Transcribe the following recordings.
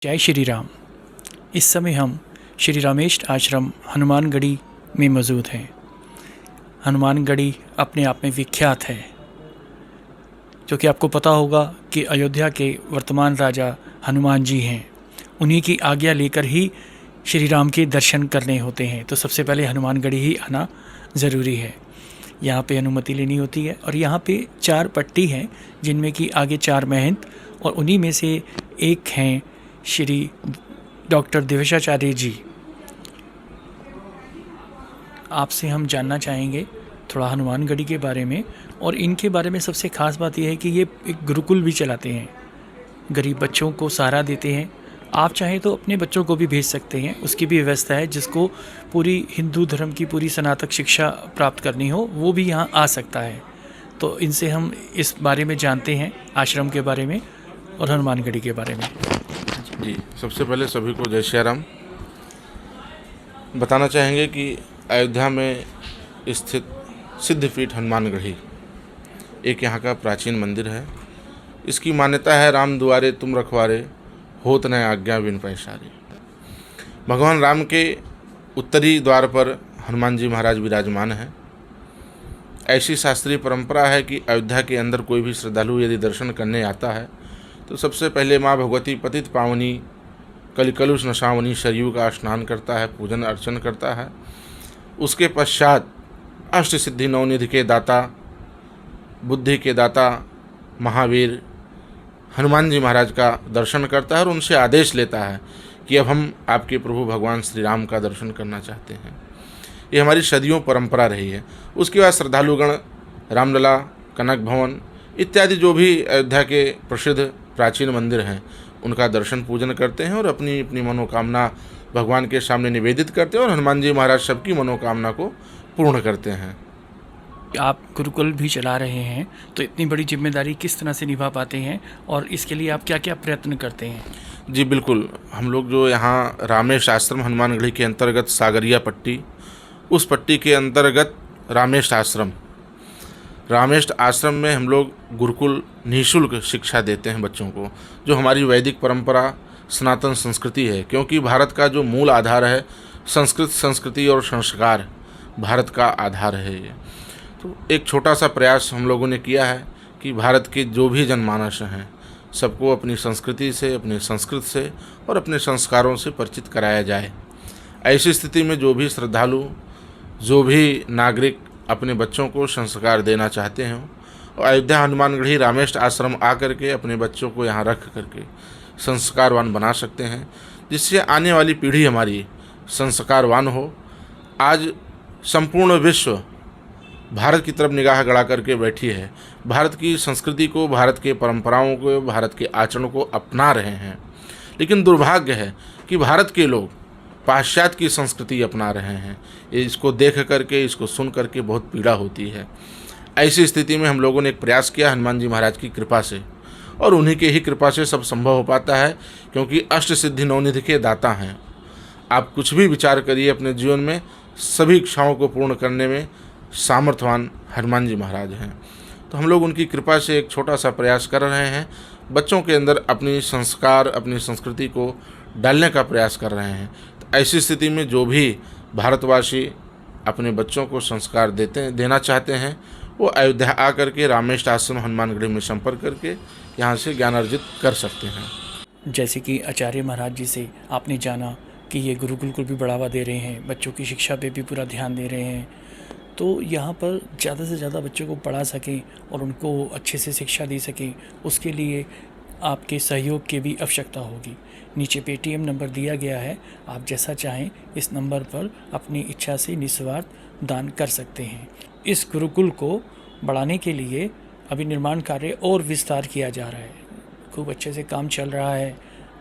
जय श्री राम। इस समय हम श्री रामेष्ट आश्रम हनुमानगढ़ी में मौजूद हैं। हनुमानगढ़ी अपने आप में विख्यात है, क्योंकि आपको पता होगा कि अयोध्या के वर्तमान राजा हनुमान जी हैं। उन्हीं की आज्ञा लेकर ही श्री राम के दर्शन करने होते हैं, तो सबसे पहले हनुमानगढ़ी ही आना ज़रूरी है। यहाँ पे अनुमति लेनी होती है और यहाँ पे 4 पट्टी हैं, जिनमें कि आगे 4 महंत और उन्हीं में से एक हैं श्री डॉक्टर दिवेशाचार्य जी। आपसे हम जानना चाहेंगे थोड़ा हनुमानगढ़ी के बारे में, और इनके बारे में सबसे ख़ास बात यह है कि ये एक गुरुकुल भी चलाते हैं, गरीब बच्चों को सहारा देते हैं। आप चाहें तो अपने बच्चों को भी भेज सकते हैं, उसकी भी व्यवस्था है। जिसको पूरी हिंदू धर्म की पूरी स्नातक शिक्षा प्राप्त करनी हो वो भी यहाँ आ सकता है। तो इनसे हम इस बारे में जानते हैं, आश्रम के बारे में और हनुमानगढ़ी के बारे में। जी, सबसे पहले सभी को जय श्री राम। बताना चाहेंगे कि अयोध्या में स्थित सिद्धपीठ हनुमानगढ़ी एक यहाँ का प्राचीन मंदिर है। इसकी मान्यता है, राम दुआरे तुम रखवारे, होत न आज्ञा बिन पैसारे। भगवान राम के उत्तरी द्वार पर हनुमान जी महाराज विराजमान हैं। ऐसी शास्त्रीय परंपरा है कि अयोध्या के अंदर कोई भी श्रद्धालु यदि दर्शन करने आता है तो सबसे पहले माँ भगवती पतित पावनी कलिकलुष नशावनी सरयू का स्नान करता है, पूजन अर्चन करता है। उसके पश्चात अष्ट सिद्धि नवनिधि के दाता, बुद्धि के दाता महावीर हनुमान जी महाराज का दर्शन करता है और उनसे आदेश लेता है कि अब हम आपके प्रभु भगवान श्री राम का दर्शन करना चाहते हैं। ये हमारी सदियों परंपरा रही है। उसके बाद श्रद्धालुगण रामलला, कनक भवन इत्यादि जो भी अयोध्या के प्रसिद्ध प्राचीन मंदिर हैं उनका दर्शन पूजन करते हैं और अपनी अपनी मनोकामना भगवान के सामने निवेदित करते हैं और हनुमान जी महाराज सबकी मनोकामना को पूर्ण करते हैं। आप गुरुकुल भी चला रहे हैं, तो इतनी बड़ी जिम्मेदारी किस तरह से निभा पाते हैं और इसके लिए आप क्या क्या प्रयत्न करते हैं? जी बिल्कुल, हम लोग जो यहाँ रामेष्ट आश्रम हनुमानगढ़ी के अंतर्गत सागरिया पट्टी, उस पट्टी के अंतर्गत रामेष्ट आश्रम में हम लोग गुरुकुल निःशुल्क शिक्षा देते हैं बच्चों को, जो हमारी वैदिक परंपरा सनातन संस्कृति है। क्योंकि भारत का जो मूल आधार है संस्कृति और संस्कार, भारत का आधार है ये। तो एक छोटा सा प्रयास हम लोगों ने किया है कि भारत के जो भी जनमानस हैं सबको अपनी संस्कृति से, अपनी संस्कृत से और अपने संस्कारों से परिचित कराया जाए। ऐसी स्थिति में जो भी श्रद्धालु, जो भी नागरिक अपने बच्चों को संस्कार देना चाहते हैं और अयोध्या हनुमानगढ़ी रामेष्ट आश्रम आकर के अपने बच्चों को यहाँ रख करके संस्कारवान बना सकते हैं, जिससे आने वाली पीढ़ी हमारी संस्कारवान हो। आज संपूर्ण विश्व भारत की तरफ निगाह गड़ा करके बैठी है, भारत की संस्कृति को, भारत के परंपराओं को, भारत के आचरणों को अपना रहे हैं। लेकिन दुर्भाग्य है कि भारत के लोग पाश्चात्य की संस्कृति अपना रहे हैं। इसको देख करके, इसको सुन करके बहुत पीड़ा होती है। ऐसी स्थिति में हम लोगों ने एक प्रयास किया हनुमान जी महाराज की कृपा से, और उन्हीं के ही कृपा से सब संभव हो पाता है, क्योंकि अष्ट सिद्धि नवनिधि के दाता हैं। आप कुछ भी विचार करिए अपने जीवन में, सभी इच्छाओं को पूर्ण करने में सामर्थ्यवान हनुमान जी महाराज हैं। तो हम लोग उनकी कृपा से एक छोटा सा प्रयास कर रहे हैं, बच्चों के अंदर अपनी संस्कार, अपनी संस्कृति को डालने का प्रयास कर रहे हैं। तो ऐसी स्थिति में जो भी भारतवासी अपने बच्चों को संस्कार देना चाहते हैं, वो अयोध्या आकर के रामेष्ट आश्रम हनुमानगढ़ी में संपर्क करके यहाँ से ज्ञान अर्जित कर सकते हैं। जैसे कि आचार्य महाराज जी से आपने जाना कि ये गुरुकुल को भी बढ़ावा दे रहे हैं, बच्चों की शिक्षा पे भी पूरा ध्यान दे रहे हैं, तो यहाँ पर ज़्यादा से ज़्यादा बच्चों को पढ़ा सकें और उनको अच्छे से शिक्षा दे सकें, उसके लिए आपके सहयोग की भी आवश्यकता होगी। नीचे पेटीएम नंबर दिया गया है, आप जैसा चाहें इस नंबर पर अपनी इच्छा से निस्वार्थ दान कर सकते हैं। इस गुरुकुल को बढ़ाने के लिए अभी निर्माण कार्य और विस्तार किया जा रहा है, खूब अच्छे से काम चल रहा है।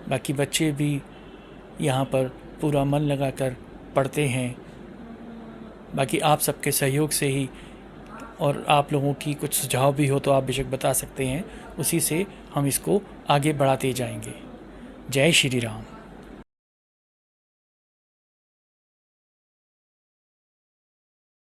बाकी बच्चे भी यहाँ पर पूरा मन लगाकर पढ़ते हैं। बाकी आप सबके सहयोग से ही, और आप लोगों की कुछ सुझाव भी हो तो आप बेशक बता सकते हैं, उसी से हम इसको आगे बढ़ाते जाएंगे। जय श्री राम।